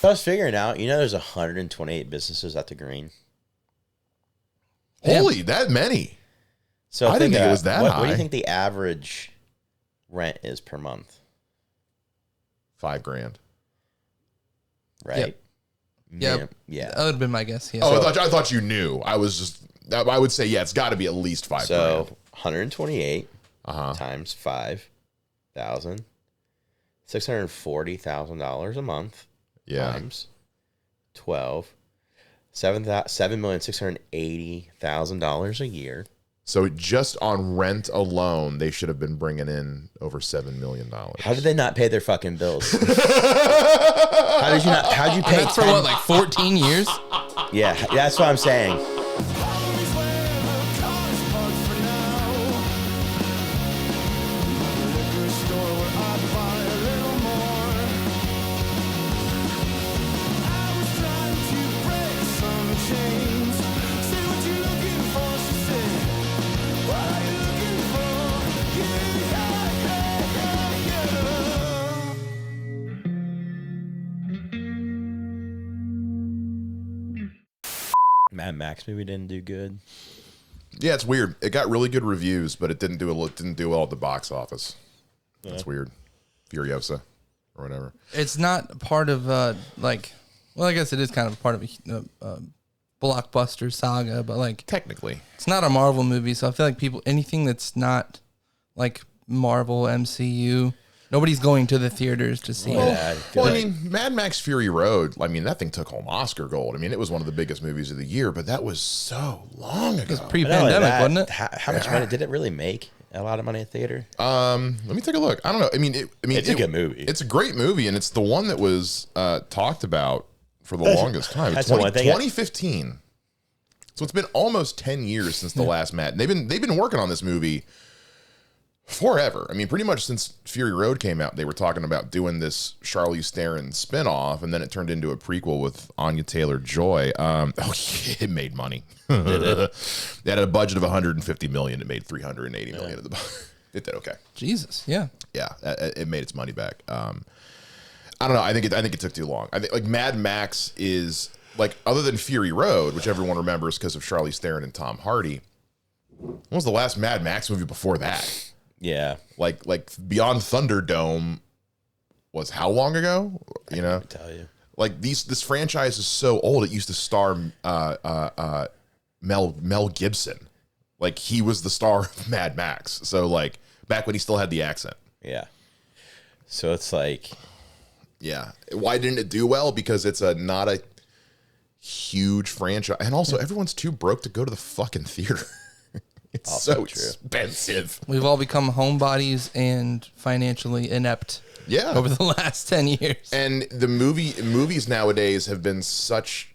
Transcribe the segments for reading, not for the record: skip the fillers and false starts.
I was figuring out, there's 128 businesses at the Green. Holy, that many. So I didn't think it was that high. What do you think the average rent is per month? $5,000. Right? Yep. Yeah. That would have been my guess. Yeah. Oh, I thought you knew. I would say, yeah, it's got to be at least $5,000. So 128 Uh-huh. times 5,000, $640,000 a month. Yeah. Times 12, $7,680,000 a year. So just on rent alone, they should have been bringing in over $7 million. How did they not pay their fucking bills? How'd you pay? That's for what, like 14 years? Yeah, that's what I'm saying. Mad Max movie didn't do good. Yeah, it's weird. It got really good reviews, but it didn't do well at the box office. That's weird. Furiosa or whatever. It's not part of like, well, I guess it is kind of part of a blockbuster saga, but like Technically. it's not a Marvel movie, so I feel like anything that's not like Marvel MCU, nobody's going to the theaters to see it. Well, I mean, Mad Max Fury Road, I mean, that thing took home Oscar gold. I mean, it was one of the biggest movies of the year, but that was so long ago. It was pre-pandemic, wasn't it? How much money did it really make? A lot of money at theater? Let me take a look. I don't know. I mean, it's a good movie. It's a great movie, and it's the one that was talked about for the longest time. That's the one thing 2015. So it's been almost 10 years since the last Mad. And they've been working on this movie forever. I mean, pretty much since Fury Road came out, they were talking about doing this Charlize Theron spinoff, and then it turned into a prequel with Anya Taylor-Joy. It made money. They had a budget of $150 million. It made $380 million. It did okay. Jesus, yeah. Yeah, it made its money back. I don't know. I think it took too long. I think like Mad Max is like, other than Fury Road, which everyone remembers because of Charlize Theron and Tom Hardy. When was the last Mad Max movie before that? Yeah. Like Beyond Thunderdome was how long ago? You know? Tell you. Like this franchise is so old. It used to star Mel Gibson. Like he was the star of Mad Max. So like back when he still had the accent. Yeah. So it's like, yeah. Why didn't it do well? Because it's not a huge franchise, and also everyone's too broke to go to the fucking theater. It's also so true. expensive. We've all become homebodies and financially inept. Yeah. Over the last 10 years. And the movies nowadays have been such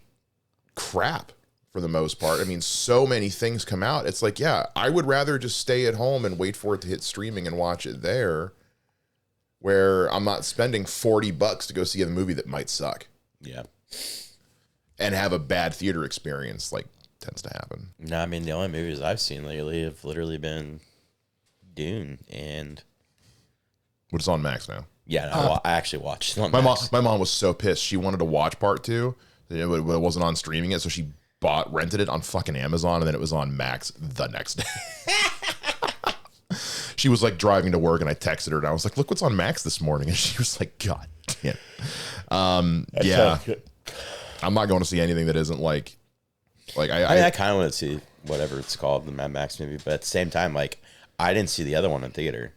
crap for the most part. I mean, so many things come out. It's like, yeah, I would rather just stay at home and wait for it to hit streaming and watch it there, where I'm not spending $40 to go see a movie that might suck. Yeah. And have a bad theater experience, like tends to happen. No, I mean, the only movies I've seen lately have literally been Dune and... Which is on Max now. Yeah, no, I actually watched it on My Max. mom was so pissed. She wanted to watch part 2. It wasn't on streaming yet, so she rented it on fucking Amazon, and then it was on Max the next day. She was like driving to work, and I texted her, and I was like, "Look what's on Max this morning," and she was like, "God damn." Yeah, I'm not going to see anything that isn't like I kind of want to see whatever it's called, the Mad Max movie, but at the same time, like, I didn't see the other one in theater.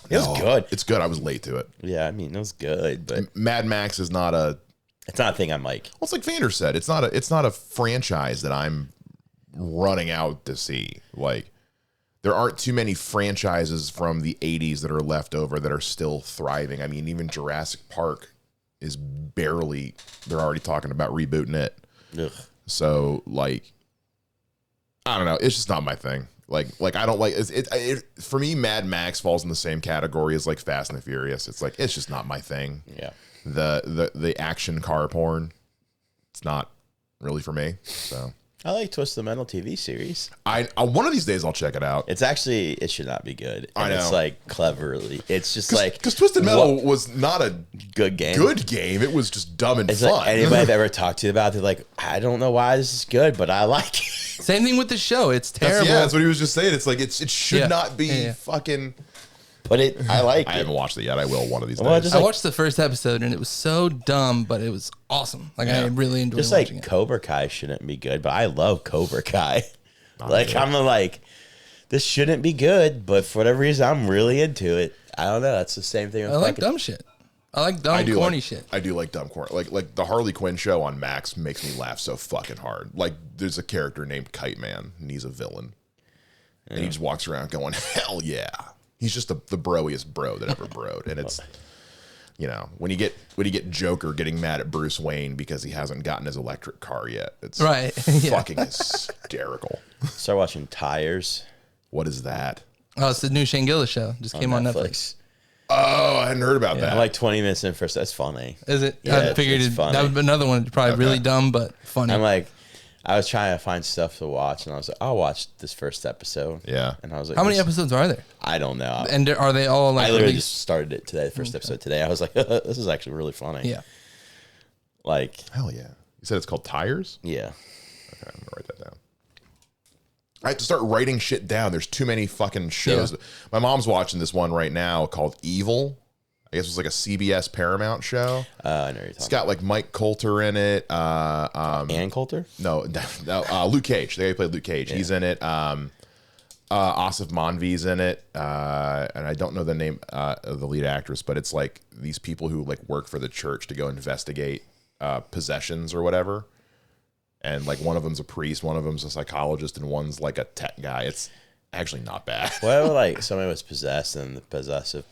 It was good. It's good. I was late to it. Yeah, I mean, it was good, but Mad Max is not a. It's not a thing I'm like. Well, it's like Vander said. It's not a franchise that I'm running out to see. Like, there aren't too many franchises from the 80s that are left over that are still thriving. I mean, even Jurassic Park is barely. They're already talking about rebooting it. Ugh. So, like, I don't know. It's just not my thing. Like I don't like it. For me, Mad Max falls in the same category as like Fast and the Furious. It's like, it's just not my thing. Yeah. The action car porn, it's not really for me. So I like Twist the Metal TV series. I one of these days I'll check it out. It should not be good. And I know. It's like cleverly. It's just like because Twisted Metal was not a good game. It was just dumb and It's fun. like anybody I've ever talked to about, they're like, I don't know why this is good, but I like it. Same thing with the show. It's terrible. That's what he was just saying. It's like it should not be fucking. But I like it. I haven't watched it yet. I will one of these Well, days. I watched the first episode and it was so dumb, but it was awesome. Like I really enjoyed Just watching like it. Cobra Kai shouldn't be good, but I love Cobra Kai. I'm like, this shouldn't be good, but for whatever reason, I'm really into it. I don't know. That's the same thing. I like dumb shit. I like dumb, corny shit. I do like dumb corny. Like the Harley Quinn show on Max makes me laugh so fucking hard. Like there's a character named Kite Man, and he's a villain, and he just walks around going, "Hell yeah!" He's just the broiest bro that ever broed, and it's when you get Joker getting mad at Bruce Wayne because he hasn't gotten his electric car yet. It's right. fucking hysterical. Start watching Tires. What is that? Oh, it's the new Shane Gillis show. Just came on Netflix. Oh, I hadn't heard about that. I'm like 20 minutes in first. That's funny. Is it? Yeah, I figured it's funny. that would be another one. Probably really dumb, but funny. I'm like, I was trying to find stuff to watch, and I was like, I'll watch this first episode. Yeah. And I was like, how many episodes are there? I don't know. And are they all like I literally released? just started it today, the first episode today. I was like, this is actually really funny. Yeah. Like, Hell yeah. You said it's called Tires? yeah. Okay, I'm gonna write that down. I have to start writing shit down. There's too many fucking shows. Yeah. My mom's watching this one right now called Evil. I guess it was like a CBS Paramount show. I know what you're It's talking got like Mike Coulter in it. about. Ann Coulter? No, Luke Cage. The guy who played Luke Cage. He's in it. Asif Manvi's in it. And I don't know the name of the lead actress, but it's like these people who like work for the church to go investigate possessions or whatever. And like one of them's a priest, one of them's a psychologist, and one's like a tech guy. It's actually not bad. Well, like somebody was possessed, and the possessive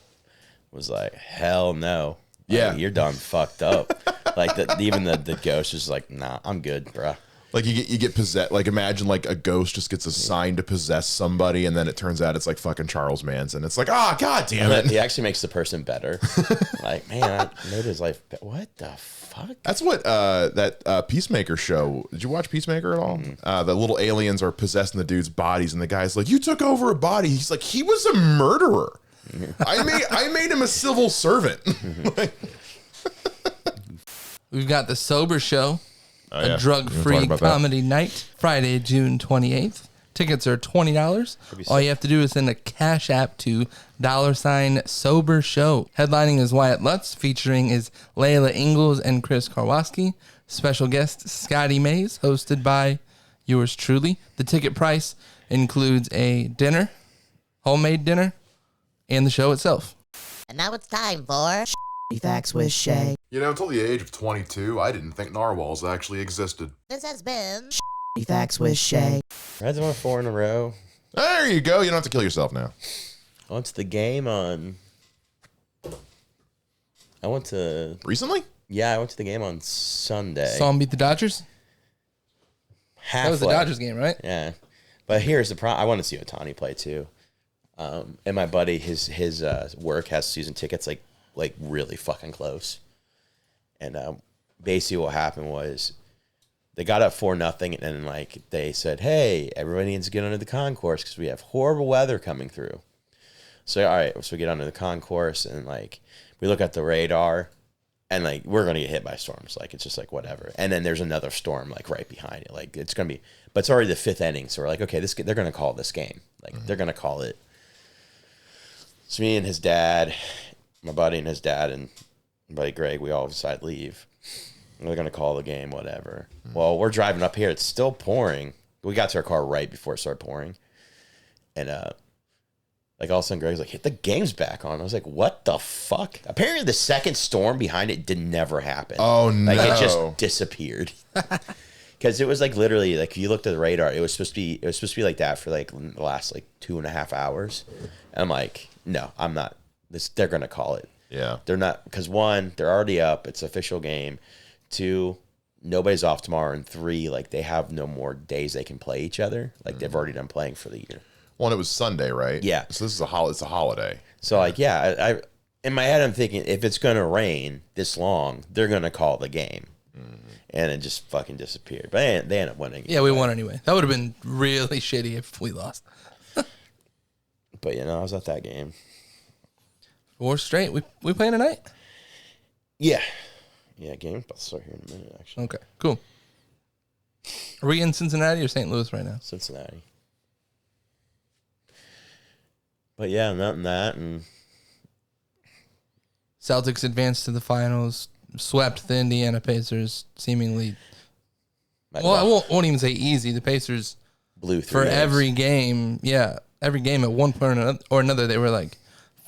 was like, hell no. Yeah. Like, you're done fucked up. Like even the ghost is like, nah, I'm good, bruh. Like you get possessed. Like imagine like a ghost just gets assigned to possess somebody, and then it turns out it's like fucking Charles Manson. It's like, god damn it. He actually makes the person better. Like, man, I made his life what the fuck? That's what that Peacemaker show. Did you watch Peacemaker at all? The little aliens are possessing the dude's bodies, and the guy's like, "You took over a body." He's like, "He was a murderer. I made him a civil servant." We've got the Sober Show, yeah. a drug-free comedy night, Friday, June 28th. Tickets are $20. All you have to do is send a cash app to $Sober Show. Headlining is Wyatt Lutz, featuring is Layla Ingalls and Chris Karwoski. Special guest Scotty Mays, hosted by yours truly. The ticket price includes a dinner, homemade dinner, and the show itself. And now it's time for Facts with Shay. You know, until the age of 22, I didn't think narwhals actually existed. This has been Facts with Shay. Reds won 4 in a row. There you go. You don't have to kill yourself now. I went to the game on. I went to Recently? the game on Sunday. Saw him beat the Dodgers? Halfway. That was the Dodgers game, right? Yeah, but here's the problem. I want to see Ohtani play too. And my buddy, his work has season tickets like really fucking close. And basically what happened was they got up 4-0, and then like they said, "Hey, everybody needs to get under the concourse because we have horrible weather coming through." So all right, so we get under the concourse, and like we look at the radar, and like we're gonna get hit by storms. Like it's just like whatever. And then there's another storm like right behind it. Like it's gonna be, but it's already the 5th inning, so we're like, okay, they're gonna call this game. Like they're gonna call it. So me and his dad, my buddy and his dad, and my buddy Greg, we all decide to leave. We're going to call the game, whatever. Well, we're driving up here. It's still pouring. We got to our car right before it started pouring. And like all of a sudden Greg's like, "Hit the game's back on." I was like, what the fuck? Apparently the second storm behind it did never happen. Oh, no. Like it just disappeared. Because it was like literally like if you looked at the radar, it was supposed to be like that for like the last like 2.5 hours. And I'm like, no, I'm not. They're gonna call it. Yeah. They're not, because 1, they're already up. It's an official game. 2, nobody's off tomorrow. And 3, like they have no more days they can play each other. Like they've already done playing for the year. Well, it was Sunday, right? Yeah. So this is it's a holiday. So like, yeah, I in my head I'm thinking if it's gonna rain this long, they're gonna call the game. and it just fucking disappeared. But they ended up winning. Yeah, we won anyway. That would have been really shitty if we lost. But I was at that game. 4 straight. We playing tonight? Yeah, game about to start here in a minute. Actually, Okay, cool. Are we in Cincinnati or St. Louis right now? Cincinnati. But yeah, nothing that and. Celtics advanced to the finals, swept the Indiana Pacers, seemingly. Well, I won't even say easy. The Pacers blew for games. every game. Yeah, every game at one point or another, they were like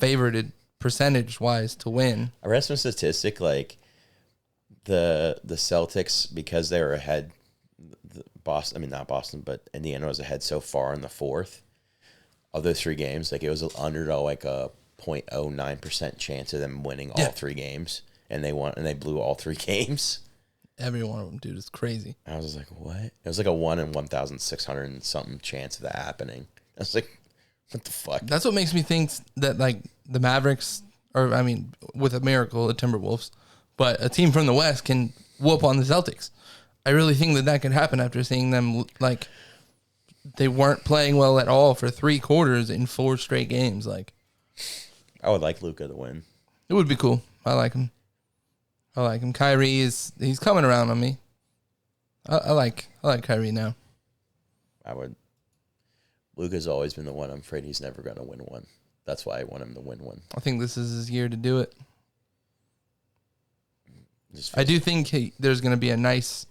favorited percentage-wise to win. I read some statistic like the Celtics, because they were ahead. Not Boston, but Indiana was ahead so far in the fourth of those 3 games. Like it was under like a 0.09% chance of them winning all 3 games, and they won, and they blew all 3 games. Every one of them, dude, is crazy. I was just like, what? It was like a 1 in 1,600 and something chance of that happening. I was like, what the fuck? That's what makes me think that like the Mavericks, or I mean, with a miracle, the Timberwolves, but a team from the West can whoop on the Celtics. I really think that could happen after seeing them like they weren't playing well at all for 3 quarters in 4 straight games. Like, I would like Luka to win. it would be cool. I like him. Kyrie he's coming around on me. I like Kyrie now. I would. Luka's always been the one. I'm afraid he's never going to win one. That's why I want him to win one. I think this is his year to do it. Just I do think there's going to be a nice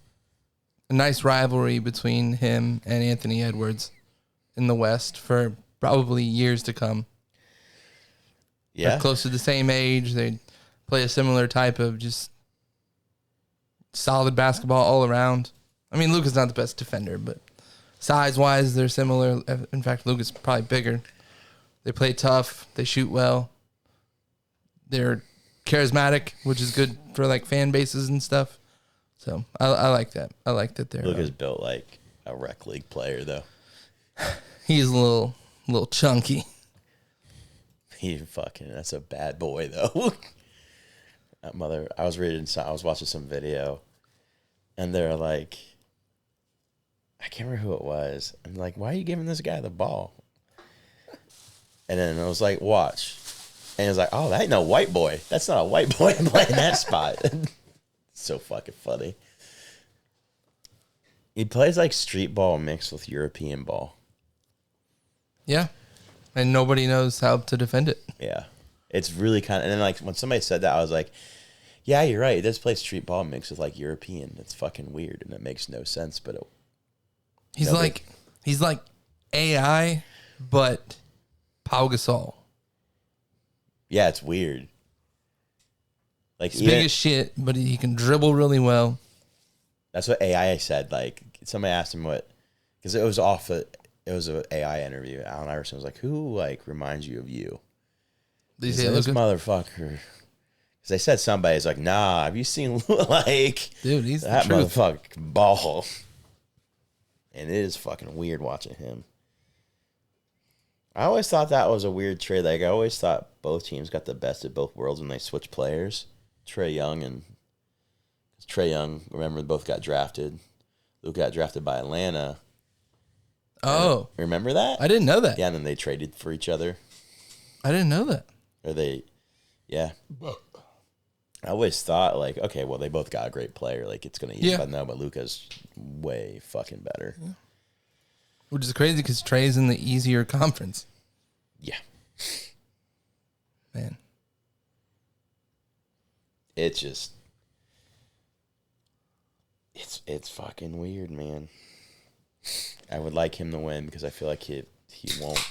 rivalry between him and Anthony Edwards in the West for probably years to come. Yeah. They're close to the same age. They play a similar type of just solid basketball all around. I mean, Luka's not the best defender, but size-wise, they're similar. In fact, Luka's probably bigger. They play tough. They shoot well. They're charismatic, which is good for like fan bases and stuff. So I like that. I like that they're. Luka's built like a rec league player, though. He's a little chunky. That's a bad boy, though. That mother, I was watching some video, and they're like, I can't remember who it was. I'm like, why are you giving this guy the ball? And then I was like, watch. And he was like, oh, that ain't no white boy. That's not a white boy playing that spot. So fucking funny. He plays like street ball mixed with European ball. Yeah. And nobody knows how to defend it. Yeah. It's really kind of, and then like when somebody said that, I was like, yeah, you're right. It does play street ball mixed with like European. It's fucking weird and it makes no sense, but he's like AI, but Pau Gasol. Yeah, it's weird. Like He's big as shit, but he can dribble really well. That's what AI said. Like somebody asked him because it was an AI interview. Allen Iverson was like, "Who like reminds you of you?" Did He said, this motherfucker. Because they said somebody's like, "Nah, have you seen like dude? He's that the truth. motherfucker ball?" And it is fucking weird watching him. I always thought that was a weird trade. Like I always thought both teams got the best of both worlds when they switched players. Trae Young, remember, both got drafted. Luke got drafted by Atlanta. Oh. Remember that? I didn't know that. Yeah, and then they traded for each other. I didn't know that. Yeah. I always thought, like, okay, well, they both got a great player. Like, it's going to eat. Yeah. But no, but Luka's way fucking better. Yeah. Which is crazy because Trey's in the easier conference. Yeah. Man. It's just, it's fucking weird, man. I would like him to win because I feel like he won't.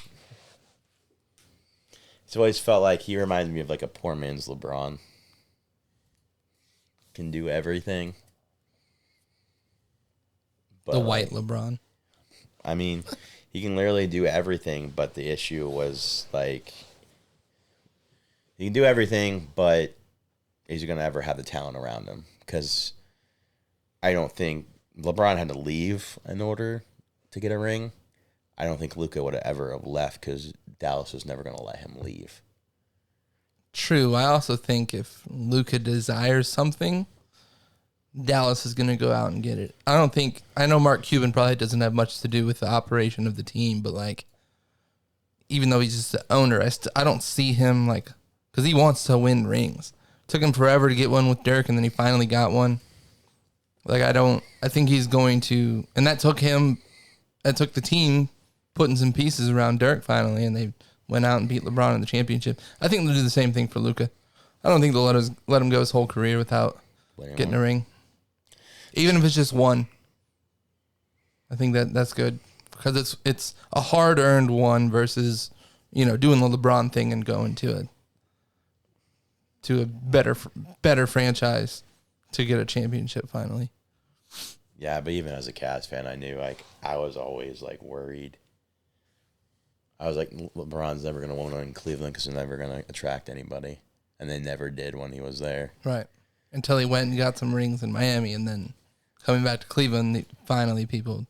It's always felt like he reminds me of like a poor man's LeBron. Can do everything. But The white LeBron. I mean, he can literally do everything, but the issue was like he can do everything, but is he going to ever have the talent around him? Because I don't think LeBron had to leave in order to get a ring. I don't think Luka would have ever left because Dallas was never going to let him leave. True. I also think if Luka desires something, Dallas is going to go out and get it. I know Mark Cuban probably doesn't have much to do with the operation of the team, but like, even though he's just the owner, I don't see him like, because he wants to win rings. Took him forever to get one with Dirk, and then he finally got one. Like, I think he's going to, and that took the team putting some pieces around Dirk finally, and they went out and beat LeBron in the championship. I think they'll do the same thing for Luka. I don't think they'll let him go his whole career without getting a ring. Even if it's just one. I think that's good. Because it's a hard-earned one versus, doing the LeBron thing and going to a better franchise to get a championship finally. Yeah, but even as a Cavs fan, I knew I was always worried. I was like, LeBron's never going to win in Cleveland because they're never going to attract anybody, and they never did when he was there. Right, until he went and got some rings in Miami, and then coming back to Cleveland, finally people.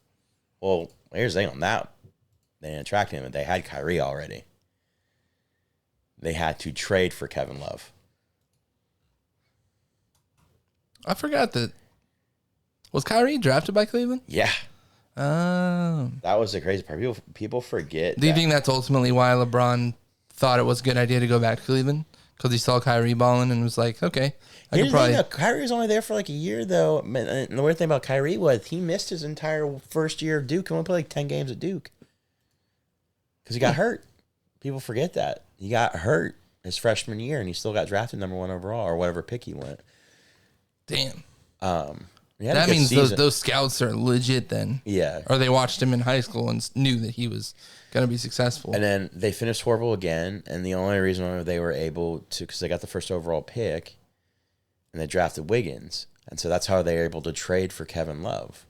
Well, here's the thing on that: they didn't attract him, but they had Kyrie already. They had to trade for Kevin Love. I forgot that. Was Kyrie drafted by Cleveland? Yeah. Oh. That was the crazy part. People forget. Do you think that's ultimately why LeBron thought it was a good idea to go back to Cleveland? Because he saw Kyrie balling and was like, okay, I could probably. Kyrie was only there for a year, though. And the weird thing about Kyrie was he missed his entire first year of Duke. He only played 10 games at Duke because he got hurt. People forget that. He got hurt his freshman year, and he still got drafted number 1 overall or whatever pick he went. Damn. That means those scouts are legit then. Yeah. Or they watched him in high school and knew that he was going to be successful. And then they finished horrible again, and the only reason why they were able to, because they got the first overall pick, and they drafted Wiggins, and so that's how they were able to trade for Kevin Love.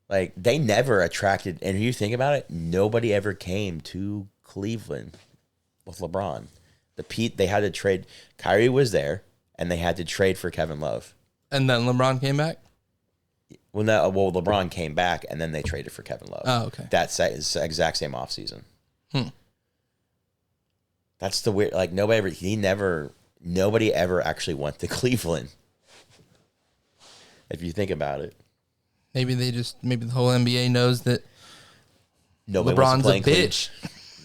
They never attracted, and if you think about it, nobody ever came to Cleveland with LeBron. They had to trade. Kyrie was there, and they had to trade for Kevin Love. And then LeBron came back? Well, LeBron came back, and then they traded for Kevin Love. Oh, okay. That's the exact same offseason. That's the weird. Nobody ever actually went to Cleveland. If you think about it, maybe the whole NBA knows that nobody LeBron's wants to play a bitch.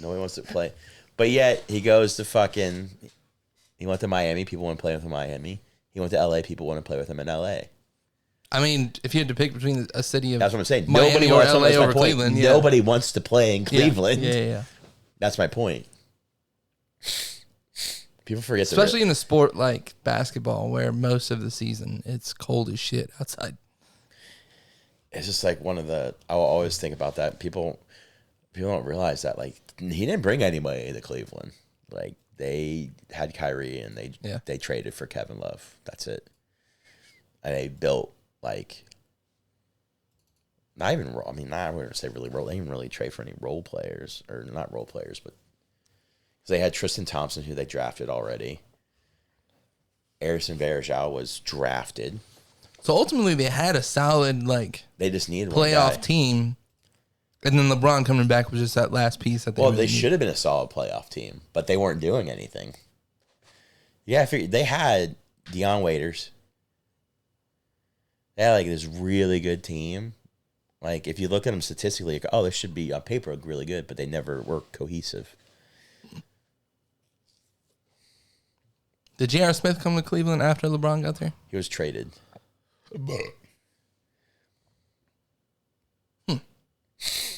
Nobody wants to play, but yet he goes to he went to Miami. People want to play with him in Miami. He went to LA. People want to play with him in LA. I mean, if you had to pick between a city of that's what I'm saying. Miami or LA over Cleveland, yeah. Nobody wants to play in Cleveland. Yeah. That's my point. People forget, especially in a sport like basketball, where most of the season it's cold as shit outside. It's just one of the. I'll always think about that. People don't realize that he didn't bring anybody to Cleveland. They had Kyrie and they traded for Kevin Love. That's it. And they built not even role. I mean, I wouldn't say really role. They didn't really trade for any role players, or not role players, but because they had Tristan Thompson, who they drafted already. Harrison Varejao was drafted. So ultimately, they had a solid they just needed playoff team, and then LeBron coming back was just that last piece that they. They should have been a solid playoff team, but they weren't doing anything. Yeah, I figured they had Deion Waiters. They had this really good team. If you look at them statistically, this should be on paper really good, but they never were cohesive. Did J.R. Smith come to Cleveland after LeBron got there? He was traded. The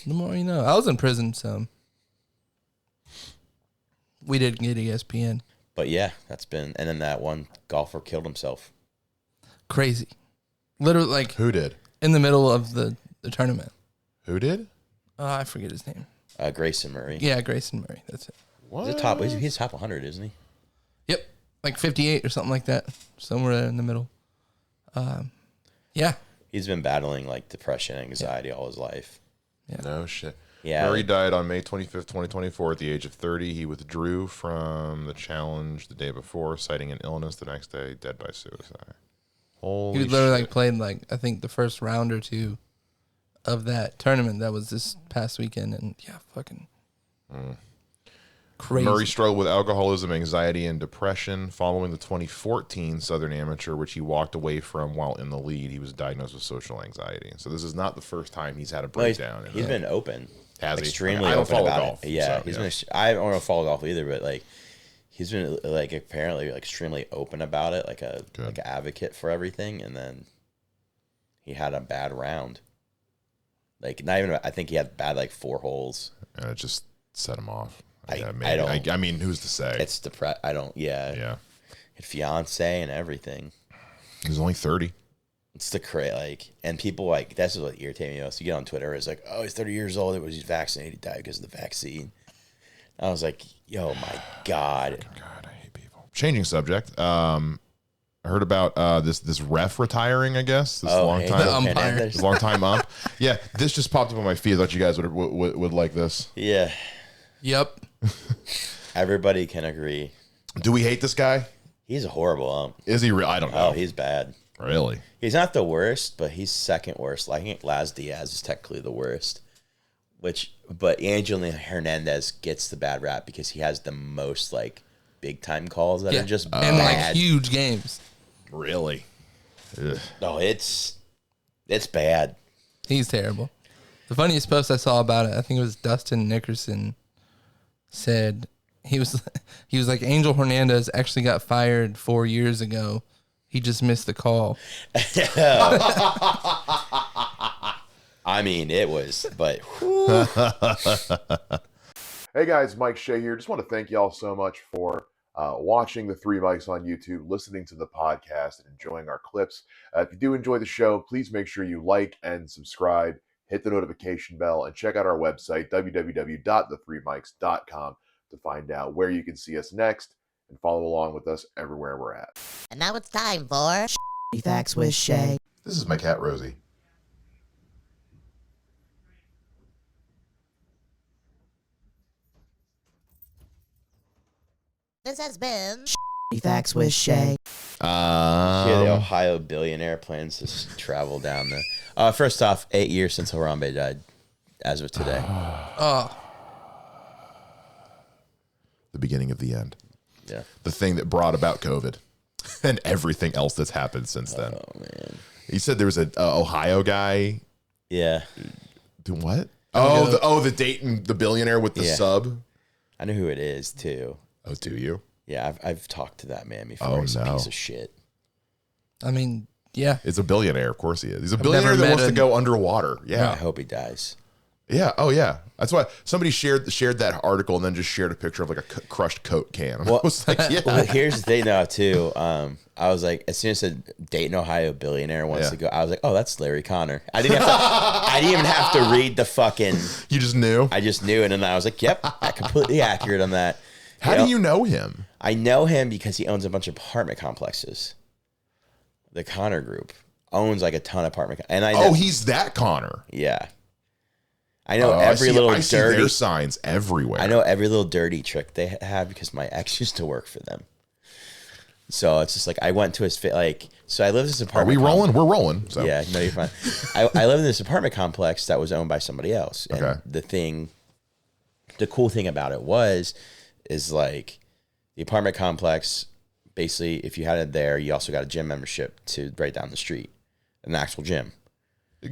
more you know. I was in prison, so we didn't get ESPN. But yeah, that's been, and then that one golfer killed himself. Crazy. Literally, who did? In the middle of the tournament. Who did? I forget his name. Grayson Murray. Yeah, Grayson Murray. That's it. What? He's top 100, isn't he? Yep. 58 or something like that. Somewhere in the middle. Yeah. He's been battling depression and anxiety all his life. Yeah. No shit. Yeah. Murray died on May 25th, 2024 at the age of 30. He withdrew from the challenge the day before, citing an illness the next day, dead by suicide. Holy He literally shit. played I think the first round or two of that tournament that was this past weekend, and yeah, fucking. Crazy. Murray struggled with alcoholism, anxiety, and depression. Following the 2014 Southern Amateur, which he walked away from while in the lead, he was diagnosed with social anxiety. So this is not the first time he's had a breakdown. He's been open. Has he? Extremely I don't open follow about golf, it. Yeah, so, been. I don't follow golf either, but like he's been like apparently like extremely open about it, like an advocate for everything. And then he had a bad round. Like not even. I think he had bad like 4 holes. And it just set him off. I mean, who's to say? It's I don't. Yeah. Yeah. His fiance and everything. He was only 30. It's the like, and people like that's what irritates me most. You get on Twitter, it's like, oh, he's 30 years old. It was he's vaccinated, he died because of the vaccine. I was like, yo, my God. God, I hate people. Changing subject. I heard about this ref retiring. I guess this long time ump. Yeah, this just popped up on my feed. I thought you guys would like this. Yeah. Yep. Everybody can agree. Do we hate this guy? He's a horrible ump. Is he real? I don't know. Oh, he's bad. Really? He's not the worst, but he's second worst. Like, I think Laz Diaz is technically the worst. But Angel Hernandez gets the bad rap because he has the most like big time calls that are just bad. And like huge games. Really? Ugh. No, it's bad. He's terrible. The funniest post I saw about it, I think it was Dustin Nickerson said he was like Angel Hernandez actually got fired 4 years ago. He just missed the call. I mean, it was, but. Hey guys, Mike Shea here. Just want to thank y'all so much for watching the Three Mics on YouTube, listening to the podcast, and enjoying our clips. If you do enjoy the show, please make sure you like and subscribe, hit the notification bell, and check out our website, www.the3mics.com, to find out where you can see us next and follow along with us everywhere we're at. And now it's time for Facts with Shay. This is my cat, Rosie. This has been Facts with Shay. Yeah, the Ohio billionaire plans to travel down the. First off, 8 years since Harambe died, as of today. The beginning of the end. Yeah. The thing that brought about COVID and everything else that's happened since then. Oh man. He said there was a Ohio guy. Yeah. Doing what? The Dayton, the billionaire with the sub. I know who it is too. Oh, do you? Yeah, I've talked to that man before. Oh, He's no. a piece of shit. I mean, yeah. It's a billionaire. Of course he is. He's a billionaire that wants to go underwater. Yeah. I hope he dies. Yeah. Oh, yeah. That's why somebody shared that article and then just shared a picture of like a crushed Coke can. Well, I was like, yeah. Well, here's the thing now too. I was like, as soon as it said Dayton, Ohio billionaire wants to go, I was like, oh, that's Larry Connor. I didn't even have to read the fucking. You just knew? I just knew it, and I was like, yep, completely accurate on that. How do you know him? I know him because he owns a bunch of apartment complexes. The Connor Group owns like a ton of apartment, and I know, he's that Connor. Yeah, I know every little I see dirty their signs everywhere. I know every little dirty trick they have because my ex used to work for them. So it's just like I went to his so I live in this apartment. Are we rolling? We're rolling. So. Yeah, no, you're fine. I live in this apartment complex that was owned by somebody else, and okay. The cool thing about it is like the apartment complex. Basically, if you had it there, you also got a gym membership to right down the street, an actual gym,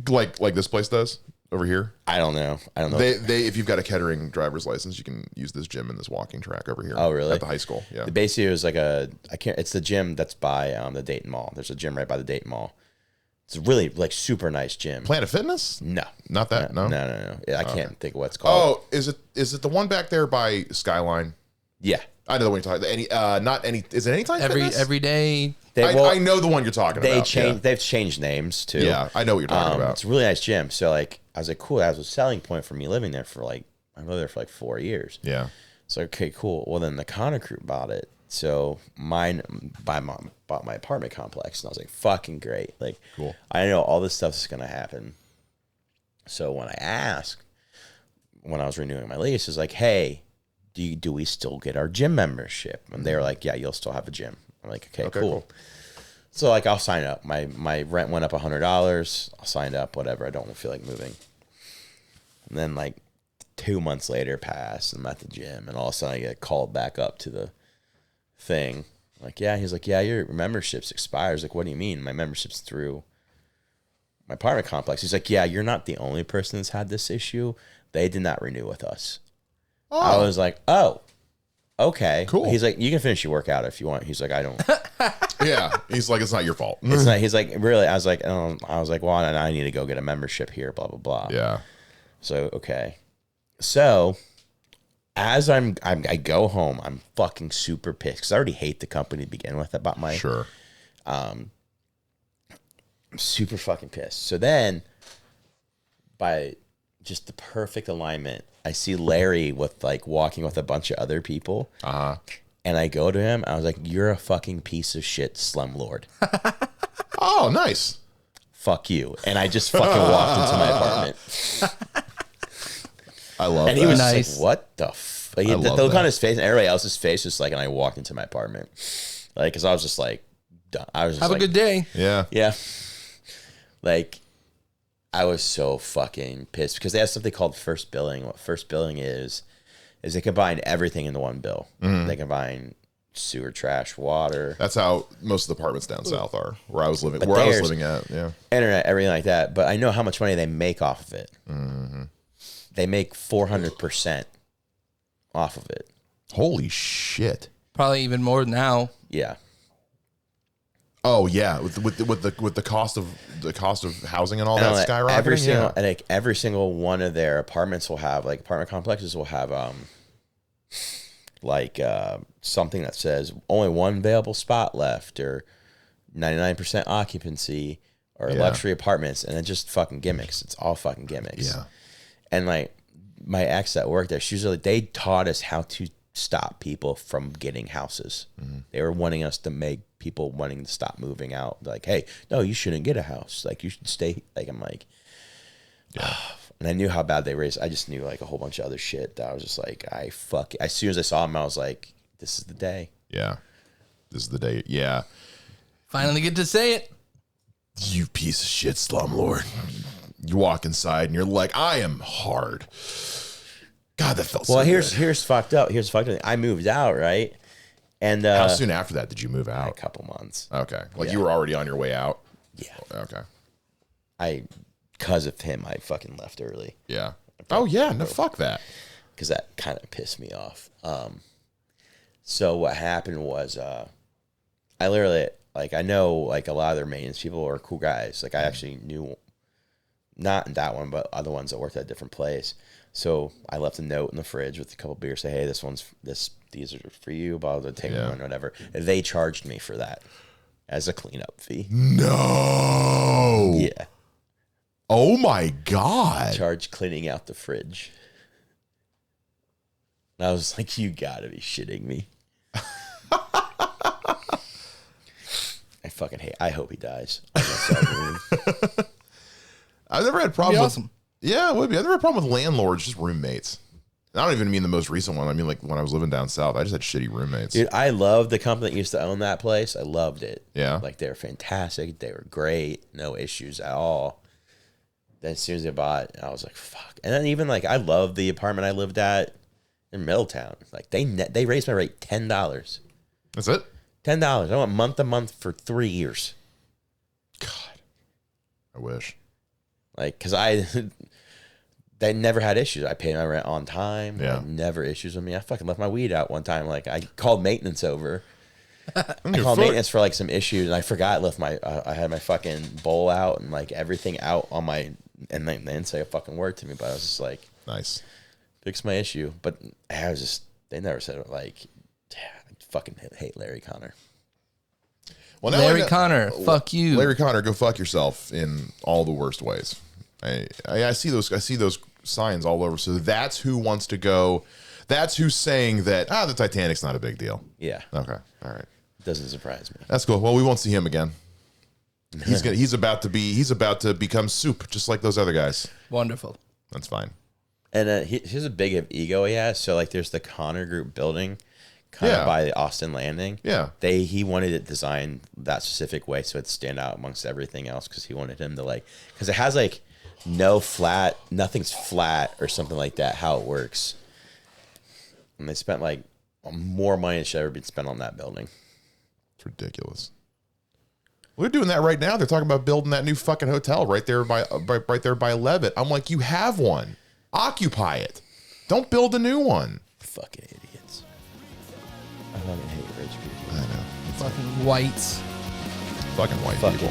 like this place does over here. I don't know. They if you've got a Kettering driver's license, you can use this gym and this walking track over here. Oh, really? At the high school. Yeah. Basically, it was like it's the gym that's by the Dayton Mall. There's a gym right by the Dayton Mall. It's a really like super nice gym. Planet Fitness? No, not that. No. I can't think of what it's called. Oh, is it the one back there by Skyline? Yeah, I know the one you're talking about. Not any. Is it Anytime Fitness? Every day. I know the one you're talking about. They've changed names too. Yeah, I know what you're talking about. It's a really nice gym. So like, I was like, cool. That was a selling point for me living there for I lived there for like 4 years. Yeah. So okay, cool. Well, then the Connor Group bought it. So mine bought my apartment complex, and I was like, fucking great. Like, cool. I know all this stuff is gonna happen. So when I asked, when I was renewing my lease, I was like, hey, do we still get our gym membership? And they were like, yeah, you'll still have a gym. I'm like, okay, cool. So like, I'll sign up. My rent went up $100. I'll sign up, whatever. I don't feel like moving. And then like 2 months later pass, and I'm at the gym, and all of a sudden I get called back up to the thing. Like, yeah, he's like, yeah, your membership's expires. Like, what do you mean? My membership's through my apartment complex. He's like, yeah, you're not the only person that's had this issue. They did not renew with us. Oh. I was like, oh, okay. Cool. He's like, you can finish your workout if you want. He's like, I don't. Yeah. He's like, it's not your fault. It's not. He's like, really? I was like, well, I need to go get a membership here, blah, blah, blah. Yeah. So, okay. So, as I go home, I'm fucking super pissed because I already hate the company to begin with about my. Sure. I'm super fucking pissed. So then, by just the perfect alignment, I see Larry with like walking with a bunch of other people. And I go to him. I was like, "You're a fucking piece of shit, slumlord." Oh, nice. Fuck you. And I just fucking walked into my apartment. I love and that. he was Nice. like, "What the?" The look on his face and everybody else's face, just like, and I walked into my apartment, like, because I was just like, done. I was just Have like, a good day. Yeah. yeah, like, I was so fucking pissed because they have something called first billing. What first billing is they combine everything into one bill. They combine sewer, trash, water, That's how most of the apartments down south are, where I was living. But Where I was theirs- living at. Yeah. internet, everything like that. But I know how much money they make off of it. They make 400% off of it. Holy shit. Probably even more now. Yeah. Oh yeah, with the cost of housing and all that skyrocketing. Every single one of their apartments will have, like, apartment complexes will have something that says only one available spot left, or 99% occupancy, or luxury apartments, and it's just fucking gimmicks. It's all fucking gimmicks. Yeah. And like my ex that worked there, she was like, they taught us how to stop people from getting houses. They were wanting us to make people wanting to stop moving out. Like, hey, no, you shouldn't get a house. Like, you should stay. Like, I'm like, yeah. And I knew how bad they raised. I just knew like a whole bunch of other shit that I was just like, as soon as I saw him, I was like, this is the day. Yeah. This is the day. Yeah. Finally get to say it. You piece of shit, slumlord. You walk inside and you're like, I am hard. God, that felt so Well, good. here's fucked up. Here's fucked up. I moved out, right? And How soon after that did you move a out? couple months. Okay. Like Yeah. you were already on your way out? Yeah. Okay. Because of him, I fucking left early. Yeah. Oh, yeah. No, fuck that. Because that kind of pissed me off. So what happened was, I literally, like, I know, like, a lot of their maintenance people are cool guys. Like, I actually knew, not in that one, but other ones that worked at a different place. So I left a note in the fridge with a couple beers, say, hey, these are for you, blah, blah, take one, whatever. They charged me for that as a cleanup fee. No. Yeah. Oh my God. Charge cleaning out the fridge. And I was like, you gotta be shitting me. I fucking hate. I hope he dies. I've never had a problem That'd be with. awesome. Yeah, it would be. I've never had a problem with landlords, just roommates. And I don't even mean the most recent one. I mean, like when I was living down south, I just had shitty roommates. Dude, I loved the company that used to own that place. I loved it. Yeah. Like, they were fantastic. They were great. No issues at all. Then as soon as they bought, I was like, fuck. And then even, like, I loved the apartment I lived at in Middletown. Like, they raised my rate $10. That's it? $10. I went month to month for 3 years. God. I wish. Like, because they never had issues. I paid my rent on time. Yeah. Like, never issues with me. I fucking left my weed out one time. Like, I called maintenance over. I called maintenance for like some issues, and I forgot left my. I had my fucking bowl out and like everything out on my, and they didn't say a fucking word to me. But I was just like, Nice. fix my issue. But I was just, they never said it. Like, I fucking hate Larry Connor. Well, now Larry Connor, fuck you. Larry Connor, go fuck yourself in all the worst ways. I see those. I see those signs all over. So that's who wants to go. That's who's saying that the Titanic's not a big deal. Yeah, Okay. All right. doesn't surprise me. That's cool. Well, we won't see him again. He's about to become soup, just like those other guys. Wonderful. That's fine. And here's a big ego he has. So like, there's the Connor Group building, kind of by the Austin Landing. Yeah. He wanted it designed that specific way so it'd stand out amongst everything else because he wanted him to like, because it has like no flat, nothing's flat or something like that, how it works. And they spent like more money than should ever been spent on that building. It's ridiculous. We're doing that right now. They're talking about building that new fucking hotel right there by Levitt. I'm like, you have one. Occupy it. Don't build a new one. Fucking idiots. I fucking hate rich people. I know. Fucking whites. Fucking white people.